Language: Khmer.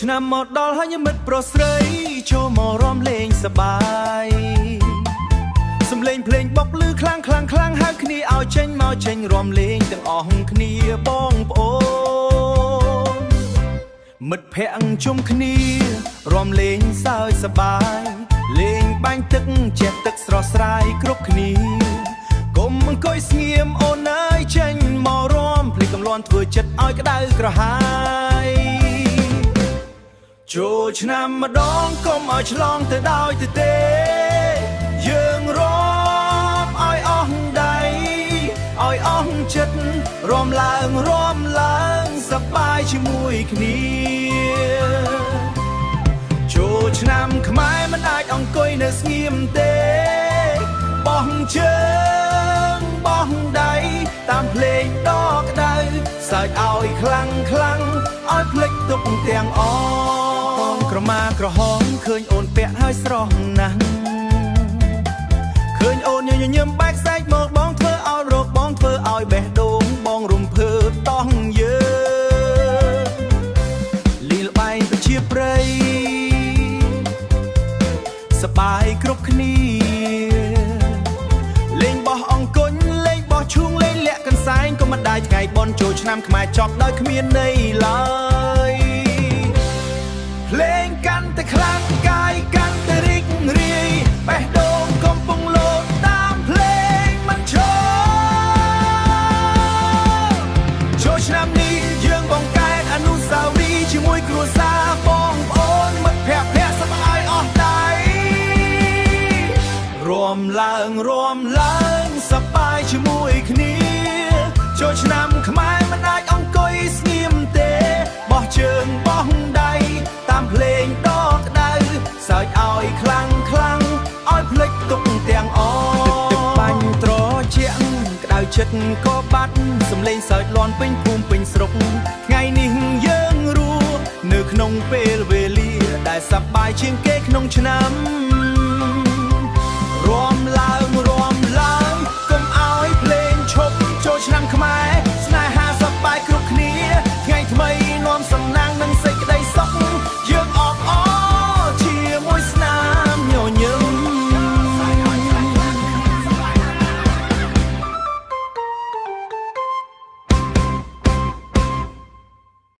ឆ្នាំមកដល់ហើយមិត្តប្រុសស្រីចូលមករំលេងសប្បាយសំលេងភ្លេងបុកលឺខ្លាំងខ្លាំងខ្លាំងហៅគ្នាឲ្យចេញមកចេញរំលេងទាំងអស់គ្នាបងប្អូនមិត្តភក្តិជុំគ្នារំលេងសើចសប្បាយលេងបាញ់ទឹកជែកទឹកស្រស់ស្រាយគ្រប់គ្នាកុំអង្គុយស្ងៀមអូនអើយចេញមករំភ្លេចកំលន់ធ្វើចិត្តឲ្យក្តៅក្រហាយចូលឆ្នាំម្ដងកុំឲ្យឆ្លងទៅដោយទទេយើងរំឲ្យអស់ដៃឲ្យអស់ចិត្តរំឡើងសប្បាយជាមួយគ្នាចូលឆ្នាំខ្មែរមិនអាចអង្គុយនៅស្ងៀមទេបោះជើងបោះដៃតាមភ្លេងដកក្ដៅសើចឲ្យខ្លាំងឲ្យភ្លេចទុកទាំងអងក្រមាក្រហមឃើញអូនពាក់ហើយស្រស់ណាស់ឃើញអូនញញឹមបែកខ្សែកមកបងធ្វើឲ្យរកបងធ្វើឲ្យបេះដូងបងរំភើបតោះយើងលីលបែងទៅជាព្រៃសបាយគ្រប់គ្នាលេងបោះអង្គុញលេងបោះឈូងលេងលាក់កន្សែងក៏មិនដាច់ថ្ងៃបនចូលឆ្នាំខ្មែរចប់ដោយគ្មានន័យឡើយភ្លេងកាន់តែខ្លាំងកាយកាន់តែរីករាយបេះដូងកំពុងលោតតាមភ្លេងមិនឈរចូលឆ្នាំនេះយើងបង្កើតអនុស្សាវរីយ៍ជាមួយគ្រួសារបងប្អូនមិត្តភក្តិសប្បាយអស់ដៃរួមឡើងសប្បាយជាមួយគ្នាចូលឆ្នាំខ្មែរមិនអាចអង្គុយស្ងៀមទេបោះជើងបោះដៃតាមភ្លេងដកក្ដៅសើចឲ្យខ្លាំងឲ្យភ្លេចទុកទាំងអងទឹកបាញ់ត្រជាក់ក្ដៅចិត្តក៏បាត់សំលេងសើចលាន់ពេញភូមិពេញស្រុកថ្ងៃនេះយើងរស់នៅក្នុងពេលវេលាដែលសប្បាយជាងគេក្នុងឆ្នាំ